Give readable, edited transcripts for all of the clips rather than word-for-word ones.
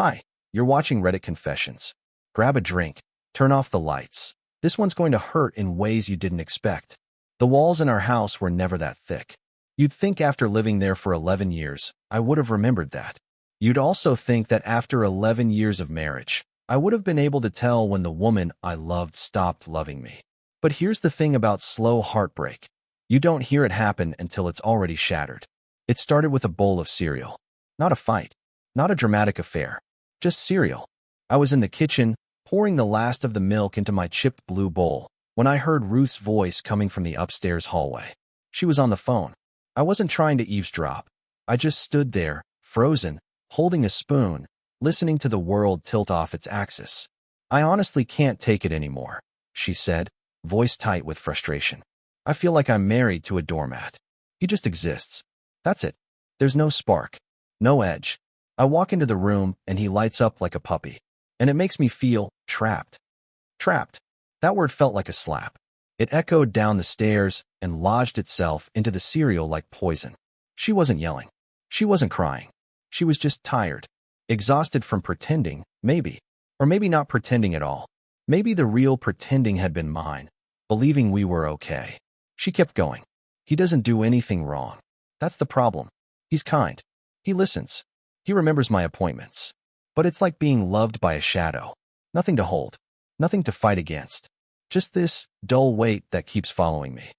Hi, you're watching Reddit Confessions. Grab a drink, turn off the lights. This one's going to hurt in ways you didn't expect. The walls in our house were never that thick. You'd think after living there for 11 years, I would have remembered that. You'd also think that after 11 years of marriage, I would have been able to tell when the woman I loved stopped loving me. But here's the thing about slow heartbreak. You don't hear it happen until it's already shattered. It started with a bowl of cereal. Not a fight. Not a dramatic affair. Just cereal. I was in the kitchen, pouring the last of the milk into my chipped blue bowl, when I heard Ruth's voice coming from the upstairs hallway. She was on the phone. I wasn't trying to eavesdrop. I just stood there, frozen, holding a spoon, listening to the world tilt off its axis. "I honestly can't take it anymore," she said, voice tight with frustration. "I feel like I'm married to a doormat. He just exists. That's it. There's no spark. No edge. I walk into the room and he lights up like a puppy. And it makes me feel trapped. Trapped. That word felt like a slap. It echoed down the stairs and lodged itself into the cereal like poison. She wasn't yelling. She wasn't crying. She was just tired. Exhausted from pretending, maybe. Or maybe not pretending at all. Maybe the real pretending had been mine, believing we were okay. She kept going. "He doesn't do anything wrong. That's the problem. He's kind. He listens. He remembers my appointments. But it's like being loved by a shadow. Nothing to hold. Nothing to fight against. Just this dull weight that keeps following me."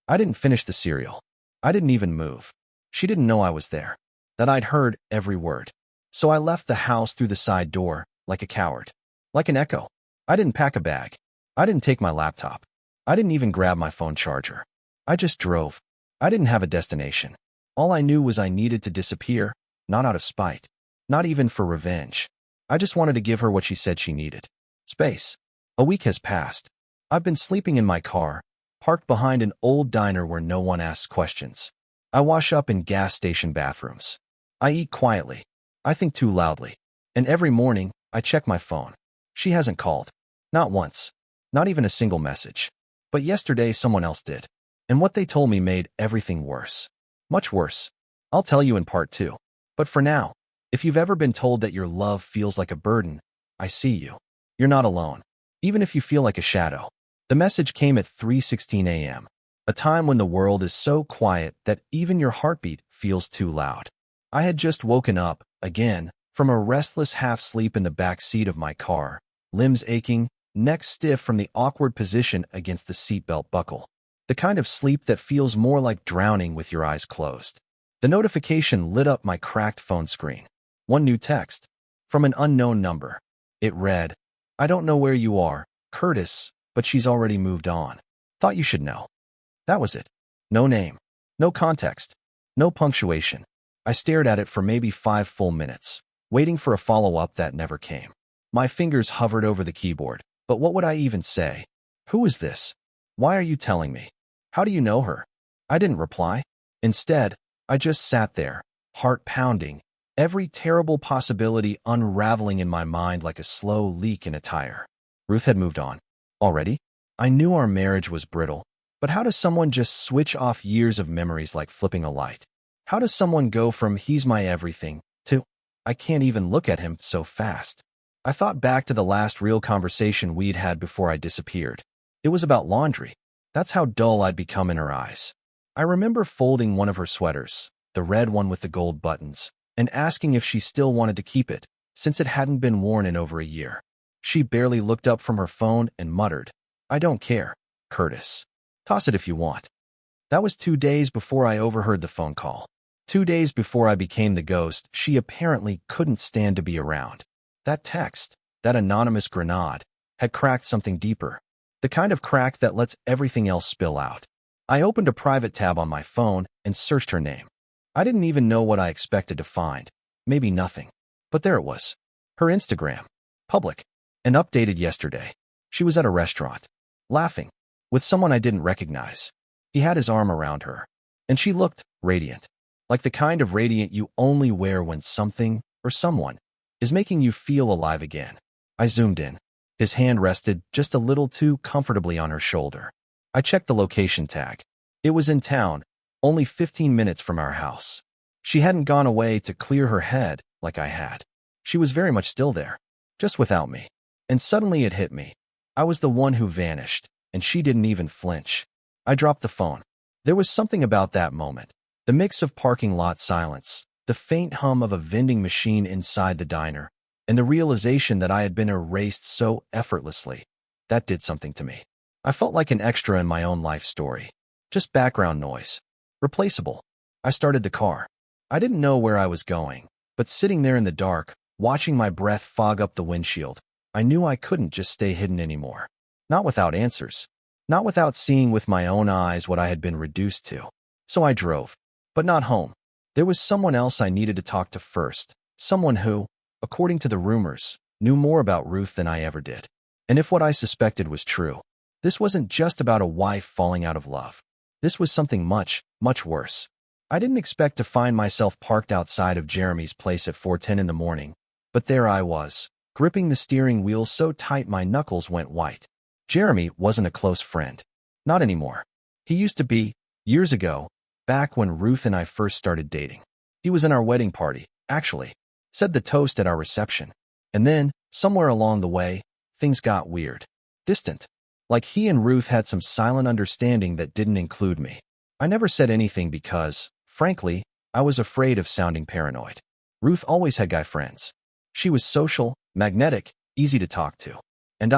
I didn't finish the cereal. I didn't even move. She didn't know I was there, that I'd heard every word. So I left the house through the side door, like a coward. Like an echo. I didn't pack a bag. I didn't take my laptop. I didn't even grab my phone charger. I just drove. I didn't have a destination. All I knew was I needed to disappear, not out of spite. Not even for revenge. I just wanted to give her what she said she needed. Space. A week has passed. I've been sleeping in my car, parked behind an old diner where no one asks questions. I wash up in gas station bathrooms. I eat quietly. I think too loudly. And every morning, I check my phone. She hasn't called. Not once. Not even a single message. But yesterday someone else did. And what they told me made everything worse. Much worse. I'll tell you in part 2. But for now, if you've ever been told that your love feels like a burden, I see you. You're not alone. Even if you feel like a shadow. The message came at 3:16 a.m., a time when the world is so quiet that even your heartbeat feels too loud. I had just woken up, again, from a restless half-sleep in the back seat of my car, limbs aching, neck stiff from the awkward position against the seatbelt buckle. The kind of sleep that feels more like drowning with your eyes closed. The notification lit up my cracked phone screen. One new text. From an unknown number. It read, "I don't know where you are, Curtis, but she's already moved on. Thought you should know." That was it. No name. No context. No punctuation. I stared at it for maybe 5 full minutes, waiting for a follow-up that never came. My fingers hovered over the keyboard. But what would I even say? Who is this? Why are you telling me? How do you know her? I didn't reply. Instead, I just sat there, heart pounding, every terrible possibility unraveling in my mind like a slow leak in a tire. Ruth had moved on. Already? I knew our marriage was brittle, but how does someone just switch off years of memories like flipping a light? How does someone go from "he's my everything" to "I can't even look at him" so fast? I thought back to the last real conversation we'd had before I disappeared. It was about laundry. That's how dull I'd become in her eyes. I remember folding one of her sweaters, the red one with the gold buttons, and asking if she still wanted to keep it, since it hadn't been worn in over a year. She barely looked up from her phone and muttered, "I don't care, Curtis. Toss it if you want." That was 2 days before I overheard the phone call. 2 days before I became the ghost she apparently couldn't stand to be around. That text, that anonymous grenade, had cracked something deeper. The kind of crack that lets everything else spill out. I opened a private tab on my phone and searched her name. I didn't even know what I expected to find. Maybe nothing. But there it was. Her Instagram. Public. And updated yesterday. She was at a restaurant. Laughing. With someone I didn't recognize. He had his arm around her. And she looked radiant. Like the kind of radiant you only wear when something, or someone, is making you feel alive again. I zoomed in. His hand rested just a little too comfortably on her shoulder. I checked the location tag. It was in town, only 15 minutes from our house. She hadn't gone away to clear her head like I had. She was very much still there, just without me. And suddenly it hit me. I was the one who vanished, and she didn't even flinch. I dropped the phone. There was something about that moment. The mix of parking lot silence, the faint hum of a vending machine inside the diner, and the realization that I had been erased so effortlessly. That did something to me. I felt like an extra in my own life story. Just background noise. Replaceable. I started the car. I didn't know where I was going, but sitting there in the dark, watching my breath fog up the windshield, I knew I couldn't just stay hidden anymore. Not without answers. Not without seeing with my own eyes what I had been reduced to. So I drove. But not home. There was someone else I needed to talk to first. Someone who, according to the rumors, knew more about Ruth than I ever did. And if what I suspected was true, this wasn't just about a wife falling out of love. This was something much, much worse. I didn't expect to find myself parked outside of Jeremy's place at 4:10 in the morning, but there I was, gripping the steering wheel so tight my knuckles went white. Jeremy wasn't a close friend. Not anymore. He used to be, years ago, back when Ruth and I first started dating. He was in our wedding party, actually, said the toast at our reception. And then, somewhere along the way, things got weird. Distant. Like he and Ruth had some silent understanding that didn't include me. I never said anything because, frankly, I was afraid of sounding paranoid. Ruth always had guy friends. She was social, magnetic, easy to talk to. And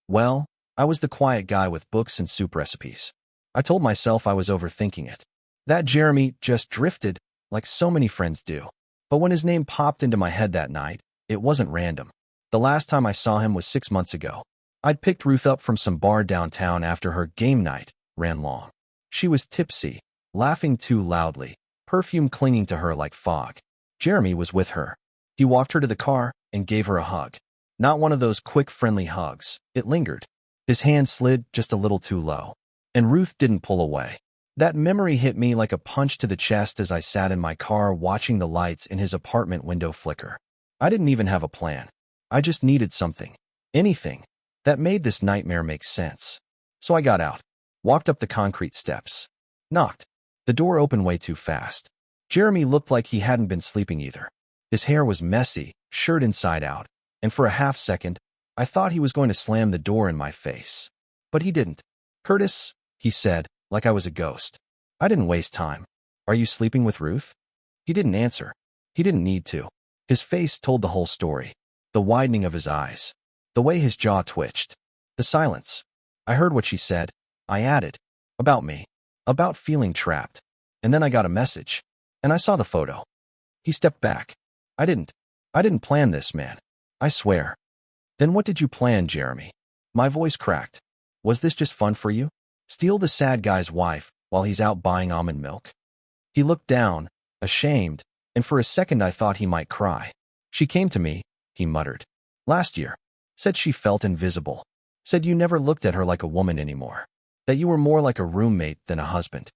well, I was the quiet guy with books and soup recipes. I told myself I was overthinking it. That Jeremy just drifted, like so many friends do. But when his name popped into my head that night, it wasn't random. The last time I saw him was 6 months ago. I'd picked Ruth up from some bar downtown after her game night ran long. She was tipsy, laughing too loudly, perfume clinging to her like fog. Jeremy was with her. He walked her to the car and gave her a hug. Not one of those quick, friendly hugs. It lingered. His hand slid just a little too low. And Ruth didn't pull away. That memory hit me like a punch to the chest as I sat in my car watching the lights in his apartment window flicker. I didn't even have a plan. I just needed something. Anything. That made this nightmare make sense. So I got out. Walked up the concrete steps. Knocked. The door opened way too fast. Jeremy looked like he hadn't been sleeping either. His hair was messy, shirt inside out, and for a half second, I thought he was going to slam the door in my face. But he didn't. "Curtis," he said, like I was a ghost. I didn't waste time. "Are you sleeping with Ruth?" He didn't answer. He didn't need to. His face told the whole story. The widening of his eyes. The way his jaw twitched. The silence. I heard what she said. I added. About me. About feeling trapped. And then I got a message. And I saw the photo. He stepped back. I didn't plan this, man. I swear. "Then what did you plan, Jeremy?" My voice cracked. "Was this just fun for you? Steal the sad guy's wife while he's out buying almond milk?" He looked down, ashamed, and for a second I thought he might cry. "She came to me," he muttered. "Last year. Said she felt invisible. Said you never looked at her like a woman anymore. That you were more like a roommate than a husband."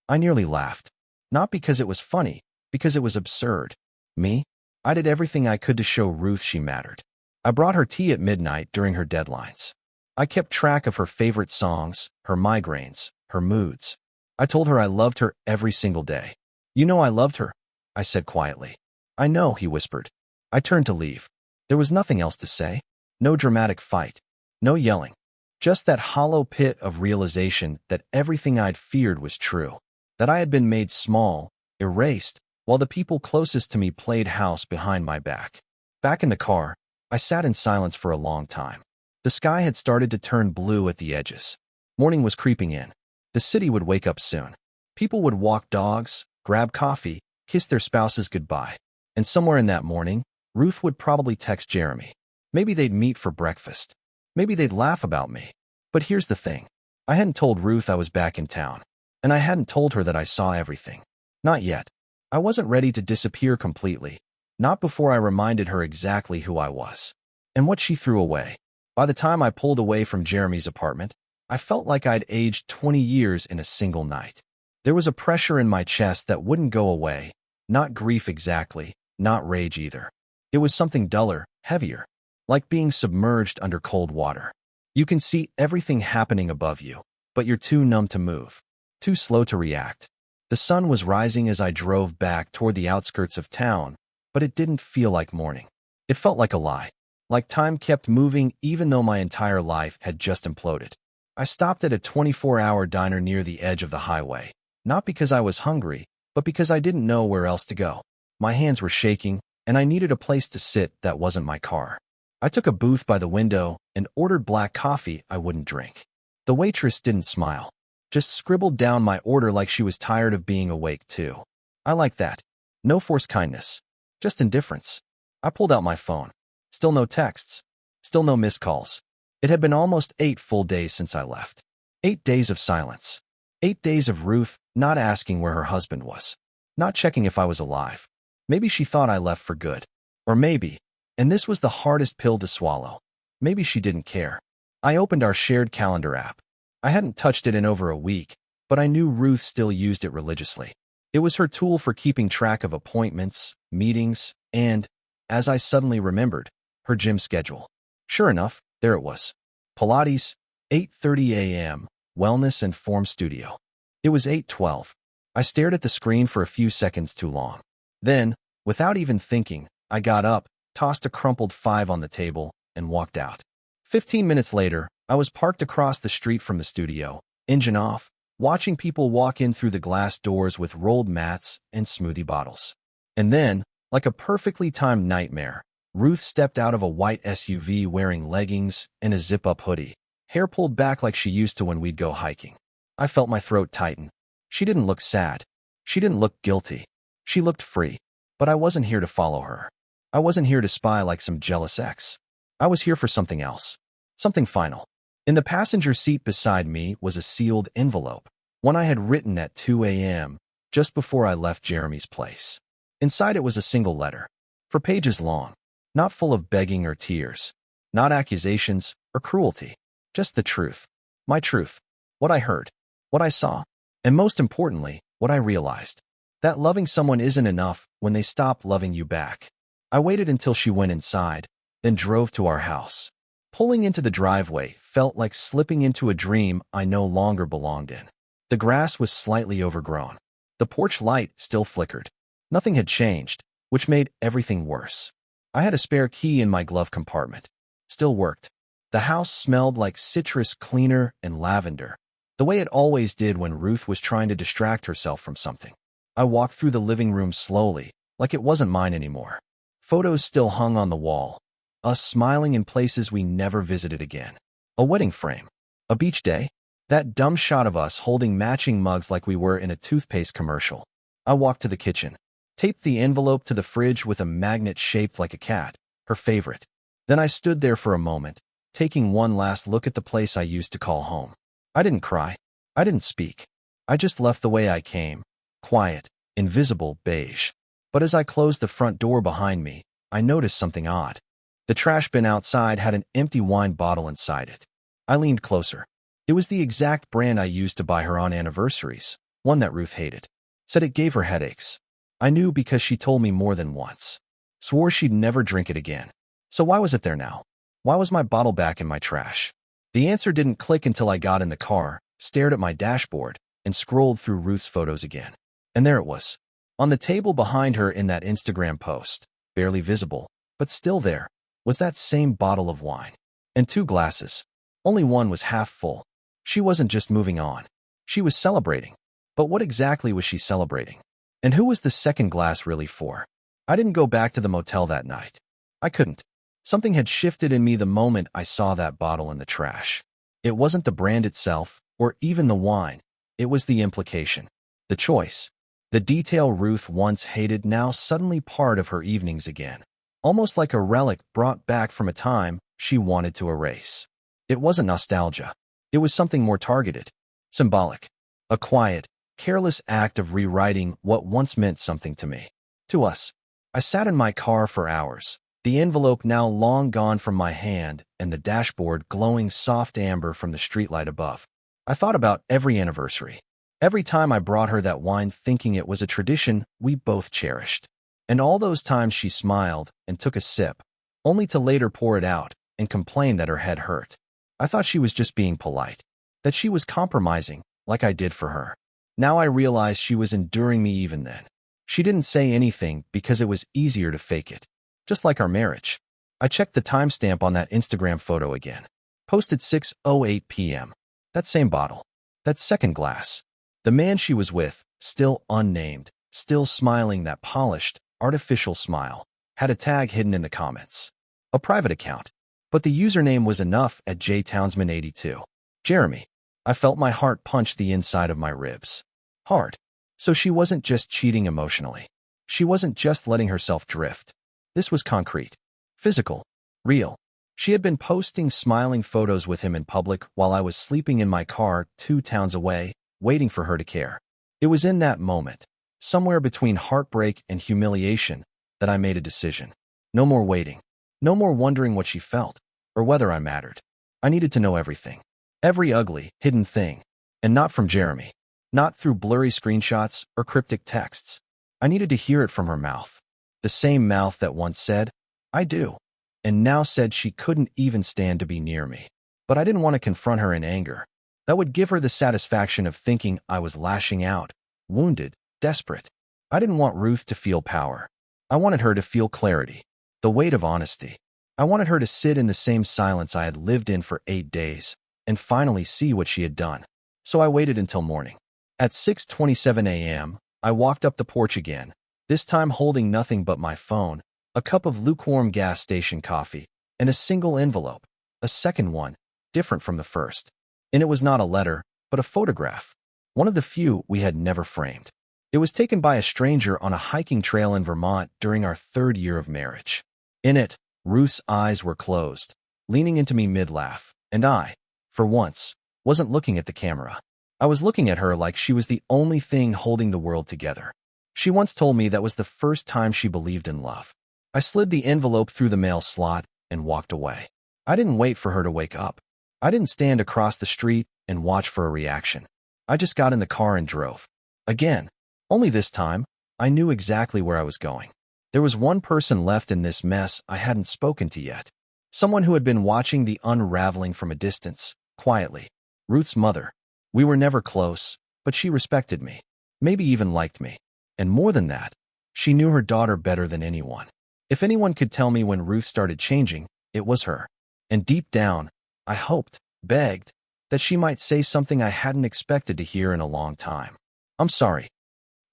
I nearly laughed. Not because it was funny, because it was absurd. Me? I did everything I could to show Ruth she mattered. I brought her tea at midnight during her deadlines. I kept track of her favorite songs, her migraines, her moods. I told her I loved her every single day. "You know I loved her," I said quietly. "I know," he whispered. I turned to leave. There was nothing else to say. No dramatic fight. No yelling. Just that hollow pit of realization that everything I'd feared was true. That I had been made small, erased, while the people closest to me played house behind my back. Back in the car, I sat in silence for a long time. The sky had started to turn blue at the edges. Morning was creeping in. The city would wake up soon. People would walk dogs, grab coffee, kiss their spouses goodbye. And somewhere in that morning, Ruth would probably text Jeremy. Maybe they'd meet for breakfast. Maybe they'd laugh about me. But here's the thing. I hadn't told Ruth I was back in town. And I hadn't told her that I saw everything. Not yet. I wasn't ready to disappear completely. Not before I reminded her exactly who I was. And what she threw away. By the time I pulled away from Jeremy's apartment, I felt like I'd aged 20 years in a single night. There was a pressure in my chest that wouldn't go away. Not grief exactly, not rage either. It was something duller, heavier. Like being submerged under cold water. You can see everything happening above you, but you're too numb to move. Too slow to react. The sun was rising as I drove back toward the outskirts of town, but it didn't feel like morning. It felt like a lie. Like time kept moving even though my entire life had just imploded. I stopped at a 24-hour diner near the edge of the highway. Not because I was hungry, but because I didn't know where else to go. My hands were shaking, and I needed a place to sit that wasn't my car. I took a booth by the window and ordered black coffee I wouldn't drink. The waitress didn't smile, just scribbled down my order like she was tired of being awake too. I like that. No forced kindness, just indifference. I pulled out my phone. Still no texts. Still no missed calls. It had been almost 8 full days since I left. 8 days of silence. 8 days of Ruth not asking where her husband was. Not checking if I was alive. Maybe she thought I left for good. Or maybe, and this was the hardest pill to swallow, maybe she didn't care. I opened our shared calendar app. I hadn't touched it in over a week, but I knew Ruth still used it religiously. It was her tool for keeping track of appointments, meetings, and, as I suddenly remembered, her gym schedule. Sure enough, there it was. Pilates, 8:30 a.m., Wellness and Form Studio. It was 8:12. I stared at the screen for a few seconds too long. Then, without even thinking, I got up, tossed a crumpled 5 on the table, and walked out. 15 minutes later, I was parked across the street from the studio, engine off, watching people walk in through the glass doors with rolled mats and smoothie bottles. And then, like a perfectly timed nightmare, Ruth stepped out of a white SUV wearing leggings and a zip-up hoodie, hair pulled back like she used to when we'd go hiking. I felt my throat tighten. She didn't look sad. She didn't look guilty. She looked free. But I wasn't here to follow her. I wasn't here to spy like some jealous ex. I was here for something else. Something final. In the passenger seat beside me was a sealed envelope, one I had written at 2 a.m., just before I left Jeremy's place. Inside it was a single letter, 4 pages long, not full of begging or tears, not accusations or cruelty, just the truth. My truth. What I heard. What I saw. And most importantly, what I realized. That loving someone isn't enough when they stop loving you back. I waited until she went inside, then drove to our house. Pulling into the driveway felt like slipping into a dream I no longer belonged in. The grass was slightly overgrown. The porch light still flickered. Nothing had changed, which made everything worse. I had a spare key in my glove compartment. Still worked. The house smelled like citrus cleaner and lavender, the way it always did when Ruth was trying to distract herself from something. I walked through the living room slowly, like it wasn't mine anymore. Photos still hung on the wall, us smiling in places we never visited again. A wedding frame. A beach day. That dumb shot of us holding matching mugs like we were in a toothpaste commercial. I walked to the kitchen, taped the envelope to the fridge with a magnet shaped like a cat, her favorite. Then I stood there for a moment, taking one last look at the place I used to call home. I didn't cry. I didn't speak. I just left the way I came. Quiet, invisible, beige. But as I closed the front door behind me, I noticed something odd. The trash bin outside had an empty wine bottle inside it. I leaned closer. It was the exact brand I used to buy her on anniversaries, one that Ruth hated. Said it gave her headaches. I knew because she told me more than once. Swore she'd never drink it again. So why was it there now? Why was my bottle back in my trash? The answer didn't click until I got in the car, stared at my dashboard, and scrolled through Ruth's photos again. And there it was. On the table behind her in that Instagram post, barely visible, but still there, was that same bottle of wine. And 2 glasses. Only one was half full. She wasn't just moving on. She was celebrating. But what exactly was she celebrating? And who was the second glass really for? I didn't go back to the motel that night. I couldn't. Something had shifted in me the moment I saw that bottle in the trash. It wasn't the brand itself, or even the wine. It was the implication. The choice. The detail Ruth once hated now suddenly part of her evenings again. Almost like a relic brought back from a time she wanted to erase. It wasn't nostalgia. It was something more targeted. Symbolic. A quiet, careless act of rewriting what once meant something to me. To us. I sat in my car for hours, the envelope now long gone from my hand and the dashboard glowing soft amber from the streetlight above. I thought about every anniversary. Every time I brought her that wine thinking it was a tradition we both cherished. And all those times she smiled and took a sip, only to later pour it out and complain that her head hurt. I thought she was just being polite, that she was compromising, like I did for her. Now I realized she was enduring me even then. She didn't say anything because it was easier to fake it. just like our marriage. I checked the timestamp on that Instagram photo again. Posted 6:08 p.m. That same bottle. That second glass. The man she was with, still unnamed, still smiling that polished, artificial smile, had a tag hidden in the comments. A private account. But the username was enough at jtownsman82. Jeremy. I felt my heart punch the inside of my ribs. Hard. So she wasn't just cheating emotionally. She wasn't just letting herself drift. This was concrete. Physical. Real. She had been posting smiling photos with him in public while I was sleeping in my car 2 towns away, waiting for her to care. It was in that moment, somewhere between heartbreak and humiliation, that I made a decision. No more waiting. No more wondering what she felt, or whether I mattered. I needed to know everything. Every ugly, hidden thing. And not from Jeremy. Not through blurry screenshots or cryptic texts. I needed to hear it from her mouth. The same mouth that once said, "I do," and now said she couldn't even stand to be near me. But I didn't want to confront her in anger. That would give her the satisfaction of thinking I was lashing out, wounded, desperate. I didn't want Ruth to feel power. I wanted her to feel clarity, the weight of honesty. I wanted her to sit in the same silence I had lived in for 8 days and finally see what she had done. So I waited until morning. At 6:27 a.m., I walked up the porch again, this time holding nothing but my phone, a cup of lukewarm gas station coffee, and a single envelope, a second one, different from the first. And it was not a letter, but a photograph, one of the few we had never framed. It was taken by a stranger on a hiking trail in Vermont during our 3rd year of marriage. In it, Ruth's eyes were closed, leaning into me mid-laugh, and I, for once, wasn't looking at the camera. I was looking at her like she was the only thing holding the world together. She once told me that was the first time she believed in love. I slid the envelope through the mail slot and walked away. I didn't wait for her to wake up. I didn't stand across the street and watch for a reaction. I just got in the car and drove. Again. Only this time, I knew exactly where I was going. There was one person left in this mess I hadn't spoken to yet. Someone who had been watching the unraveling from a distance, quietly. Ruth's mother. We were never close, but she respected me. Maybe even liked me. And more than that, she knew her daughter better than anyone. If anyone could tell me when Ruth started changing, it was her. And deep down, I hoped, begged, that she might say something I hadn't expected to hear in a long time. "I'm sorry."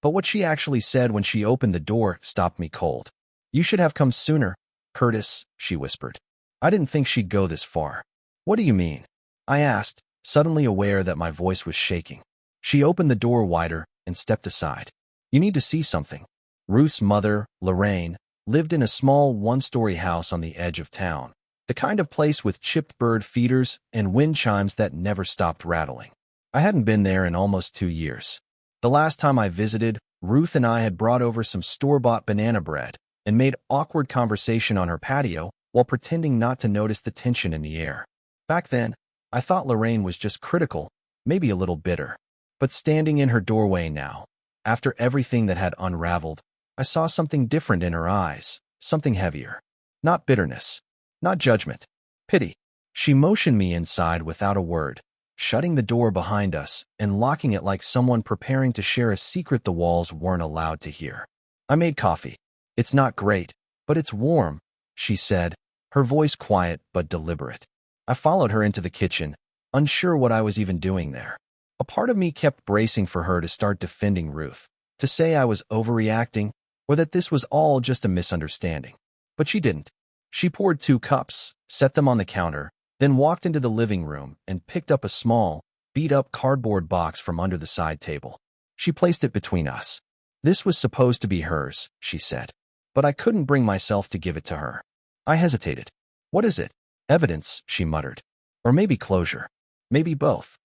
But what she actually said when she opened the door stopped me cold. "You should have come sooner, Curtis," she whispered. I didn't think she'd go this far. "What do you mean?" I asked, suddenly aware that my voice was shaking. She opened the door wider and stepped aside. "You need to see something." Ruth's mother, Lorraine, lived in a small 1-story house on the edge of town, the kind of place with chipped bird feeders and wind chimes that never stopped rattling. I hadn't been there in almost 2 years. The last time I visited, Ruth and I had brought over some store-bought banana bread and made awkward conversation on her patio while pretending not to notice the tension in the air. Back then, I thought Lorraine was just critical, maybe a little bitter. But standing in her doorway now, after everything that had unraveled, I saw something different in her eyes, something heavier. Not bitterness, not judgment, pity. She motioned me inside without a word, shutting the door behind us and locking it like someone preparing to share a secret the walls weren't allowed to hear. "I made coffee. It's not great, but it's warm," she said, her voice quiet but deliberate. I followed her into the kitchen, unsure what I was even doing there. A part of me kept bracing for her to start defending Ruth, to say I was overreacting, or that this was all just a misunderstanding. But she didn't. She poured 2 cups, set them on the counter, then walked into the living room and picked up a small, beat-up cardboard box from under the side table. She placed it between us. "This was supposed to be hers," she said. But I couldn't bring myself to give it to her. I hesitated. "What is it?" "Evidence," she muttered. "Or maybe closure. Maybe both."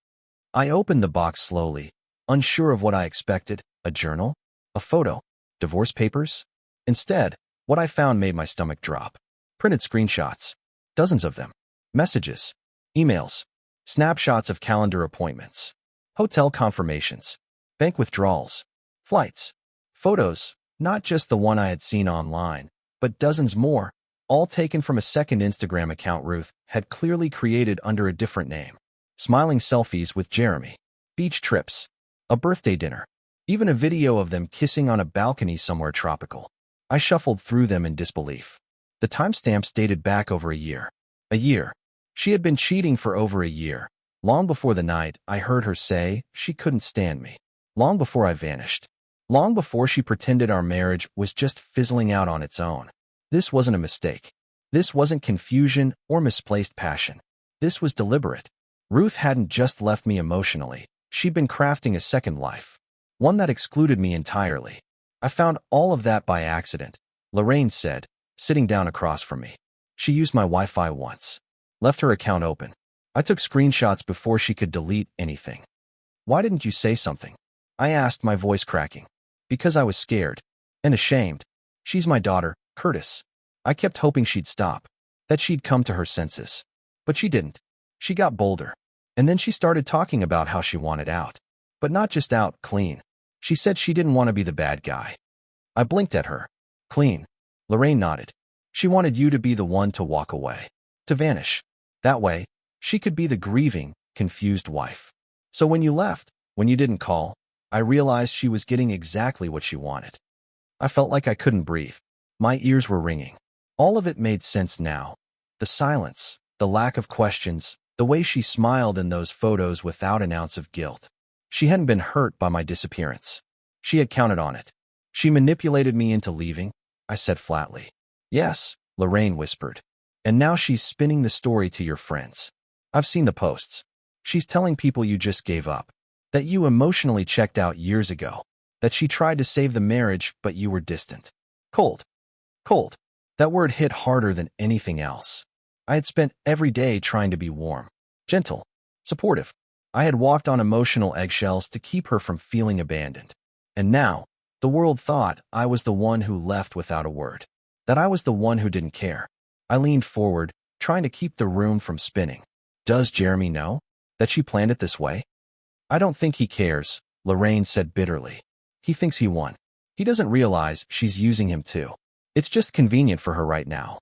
I opened the box slowly, unsure of what I expected. A journal? A photo? Divorce papers? Instead, what I found made my stomach drop. Printed screenshots. Dozens of them. Messages. Emails. Snapshots of calendar appointments. Hotel confirmations. Bank withdrawals. Flights. Photos, not just the one I had seen online, but dozens more, all taken from a second Instagram account Ruth had clearly created under a different name. Smiling selfies with Jeremy. Beach trips. A birthday dinner. Even a video of them kissing on a balcony somewhere tropical. I shuffled through them in disbelief. The timestamps dated back over a year. A year. She had been cheating for over a year, long before the night I heard her say she couldn't stand me, long before I vanished, long before she pretended our marriage was just fizzling out on its own. This wasn't a mistake. This wasn't confusion or misplaced passion. This was deliberate. Ruth hadn't just left me emotionally. She'd been crafting a second life, one that excluded me entirely. I found all of that by accident, Lorraine said, sitting down across from me. She used my Wi-Fi once. Left her account open. I took screenshots before she could delete anything. Why didn't you say something? I asked, my voice cracking. Because I was scared. And ashamed. She's my daughter, Curtis. I kept hoping she'd stop. That she'd come to her senses. But she didn't. She got bolder. And then she started talking about how she wanted out. But not just out, clean. She said she didn't want to be the bad guy. I blinked at her. Clean. Lorraine nodded. She wanted you to be the one to walk away. To vanish. That way, she could be the grieving, confused wife. So when you left, when you didn't call, I realized she was getting exactly what she wanted. I felt like I couldn't breathe. My ears were ringing. All of it made sense now. The silence, the lack of questions, the way she smiled in those photos without an ounce of guilt. She hadn't been hurt by my disappearance. She had counted on it. She manipulated me into leaving, I said flatly. Yes, Lorraine whispered. And now she's spinning the story to your friends. I've seen the posts. She's telling people you just gave up. That you emotionally checked out years ago. That she tried to save the marriage, but you were distant. Cold. Cold. That word hit harder than anything else. I had spent every day trying to be warm, gentle, supportive. I had walked on emotional eggshells to keep her from feeling abandoned. And now, the world thought I was the one who left without a word. That I was the one who didn't care. I leaned forward, trying to keep the room from spinning. Does Jeremy know that she planned it this way? I don't think he cares, Lorraine said bitterly. He thinks he won. He doesn't realize she's using him too. It's just convenient for her right now.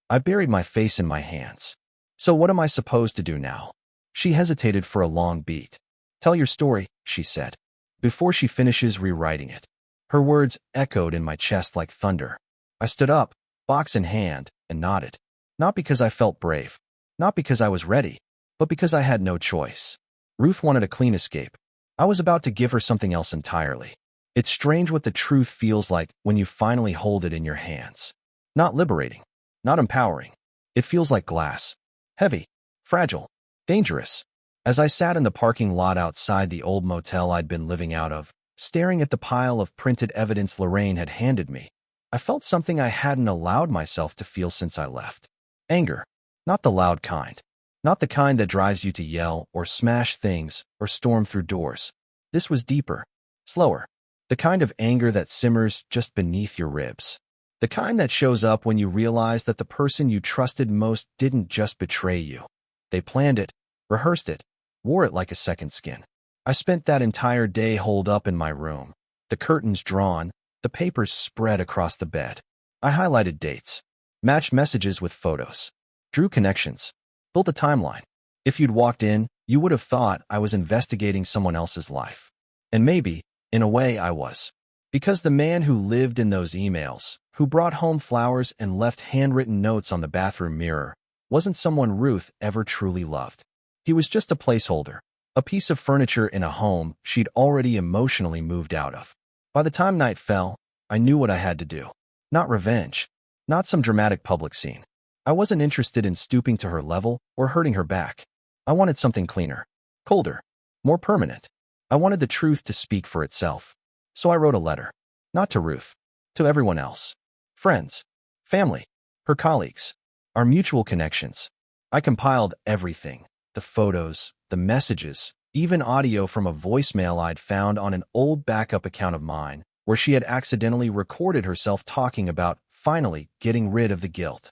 I buried my face in my hands. So what am I supposed to do now? She hesitated for a long beat. Tell your story, she said, before she finishes rewriting it. Her words echoed in my chest like thunder. I stood up, box in hand, and nodded. Not because I felt brave. Not because I was ready. But because I had no choice. Ruth wanted a clean escape. I was about to give her something else entirely. It's strange what the truth feels like when you finally hold it in your hands. Not liberating. Not empowering. It feels like glass. Heavy. Fragile. Dangerous. As I sat in the parking lot outside the old motel I'd been living out of, staring at the pile of printed evidence Lorraine had handed me, I felt something I hadn't allowed myself to feel since I left. Anger. Not the loud kind. Not the kind that drives you to yell or smash things or storm through doors. This was deeper. Slower. The kind of anger that simmers just beneath your ribs. The kind that shows up when you realize that the person you trusted most didn't just betray you. They planned it, rehearsed it, wore it like a second skin. I spent that entire day holed up in my room, the curtains drawn, the papers spread across the bed. I highlighted dates, matched messages with photos, drew connections, built a timeline. If you'd walked in, you would have thought I was investigating someone else's life. And maybe, in a way, I was. Because the man who lived in those emails, who brought home flowers and left handwritten notes on the bathroom mirror, wasn't someone Ruth ever truly loved. He was just a placeholder, a piece of furniture in a home she'd already emotionally moved out of. By the time night fell, I knew what I had to do. Not revenge. Not some dramatic public scene. I wasn't interested in stooping to her level or hurting her back. I wanted something cleaner, colder, more permanent. I wanted the truth to speak for itself. So I wrote a letter. Not to Ruth. To everyone else. Friends. Family. Her colleagues. Our mutual connections. I compiled everything. The photos, the messages, even audio from a voicemail I'd found on an old backup account of mine, where she had accidentally recorded herself talking about finally getting rid of the guilt.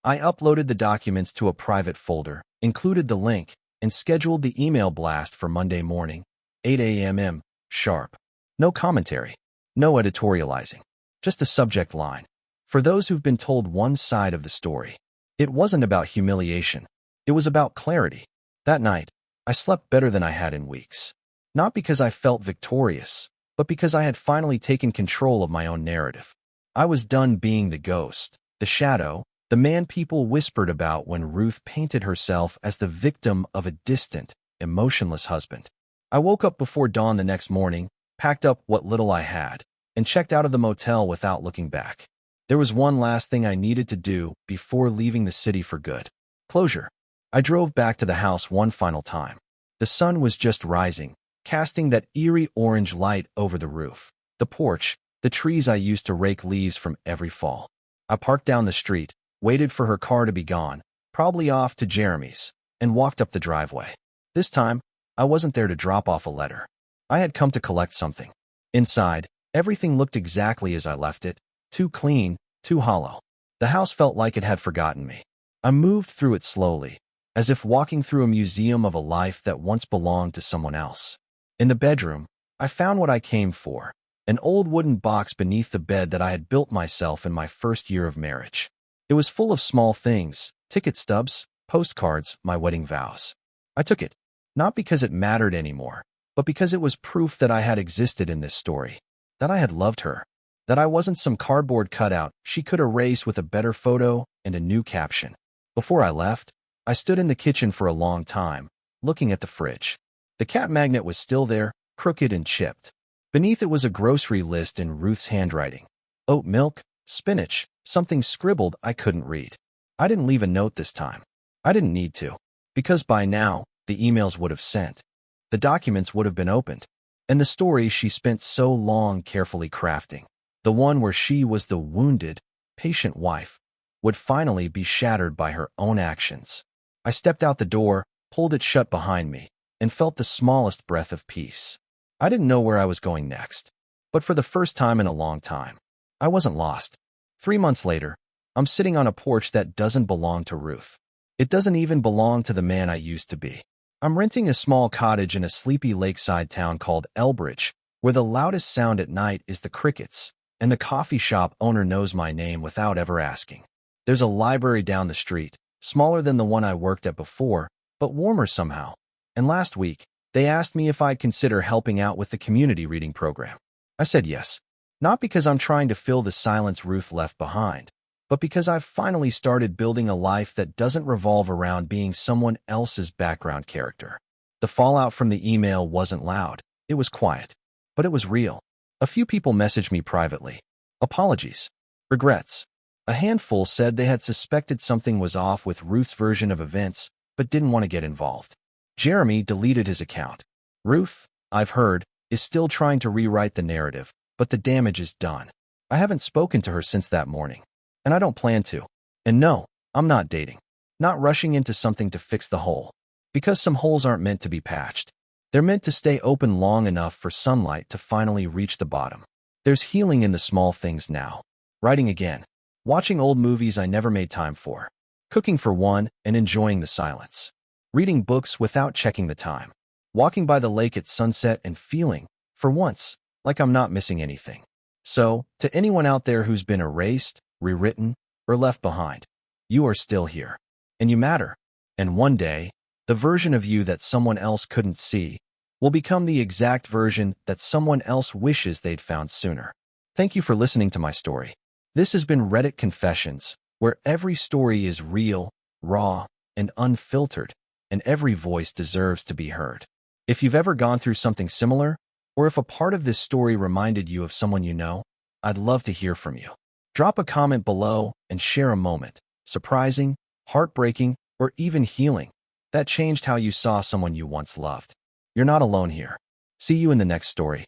I uploaded the documents to a private folder, included the link, and scheduled the email blast for Monday morning, 8 a.m. sharp. No commentary. No editorializing. Just a subject line. For those who've been told one side of the story. It wasn't about humiliation. It was about clarity. That night, I slept better than I had in weeks. Not because I felt victorious, but because I had finally taken control of my own narrative. I was done being the ghost, the shadow, The man people whispered about when Ruth painted herself as the victim of a distant, emotionless husband. I woke up before dawn the next morning, packed up what little I had, and checked out of the motel without looking back. There was one last thing I needed to do before leaving the city for good. Closure. I drove back to the house one final time. The sun was just rising, casting that eerie orange light over the roof, the porch, the trees I used to rake leaves from every fall. I parked down the street, waited for her car to be gone, probably off to Jeremy's, and walked up the driveway. This time, I wasn't there to drop off a letter. I had come to collect something. Inside, everything looked exactly as I left it, too clean, too hollow. The house felt like it had forgotten me. I moved through it slowly, as if walking through a museum of a life that once belonged to someone else. In the bedroom, I found what I came for, an old wooden box beneath the bed that I had built myself in my first year of marriage. It was full of small things, ticket stubs, postcards, my wedding vows. I took it, not because it mattered anymore, but because it was proof that I had existed in this story, that I had loved her, that I wasn't some cardboard cutout she could erase with a better photo and a new caption. Before I left, I stood in the kitchen for a long time, looking at the fridge. The cat magnet was still there, crooked and chipped. Beneath it was a grocery list in Ruth's handwriting. Oat milk, spinach, something scribbled I couldn't read. I didn't leave a note this time. I didn't need to, because by now, the emails would have sent. The documents would have been opened. And the story she spent so long carefully crafting, the one where she was the wounded, patient wife, would finally be shattered by her own actions. I stepped out the door, pulled it shut behind me, and felt the smallest breath of peace. I didn't know where I was going next, but for the first time in a long time, I wasn't lost. 3 months later, I'm sitting on a porch that doesn't belong to Ruth. It doesn't even belong to the man I used to be. I'm renting a small cottage in a sleepy lakeside town called Elbridge, where the loudest sound at night is the crickets, and the coffee shop owner knows my name without ever asking. There's a library down the street, smaller than the one I worked at before, but warmer somehow. And last week, they asked me if I'd consider helping out with the community reading program. I said yes, not because I'm trying to fill the silence Ruth left behind, but because I've finally started building a life that doesn't revolve around being someone else's background character. The fallout from the email wasn't loud, it was quiet, but it was real. A few people messaged me privately. Apologies. Regrets. A handful said they had suspected something was off with Ruth's version of events, but didn't want to get involved. Jeremy deleted his account. Ruth, I've heard, is still trying to rewrite the narrative, but the damage is done. I haven't spoken to her since that morning, and I don't plan to. And no, I'm not dating. Not rushing into something to fix the hole. Because some holes aren't meant to be patched. They're meant to stay open long enough for sunlight to finally reach the bottom. There's healing in the small things now. Writing again. Watching old movies I never made time for. Cooking for one and enjoying the silence. Reading books without checking the time. Walking by the lake at sunset and feeling, for once, like I'm not missing anything. So, to anyone out there who's been erased, rewritten, or left behind, you are still here. And you matter. And one day, the version of you that someone else couldn't see will become the exact version that someone else wishes they'd found sooner. Thank you for listening to my story. This has been Reddit Confessions, where every story is real, raw, and unfiltered, and every voice deserves to be heard. If you've ever gone through something similar, or if a part of this story reminded you of someone you know, I'd love to hear from you. Drop a comment below and share a moment, surprising, heartbreaking, or even healing, that changed how you saw someone you once loved. You're not alone here. See you in the next story.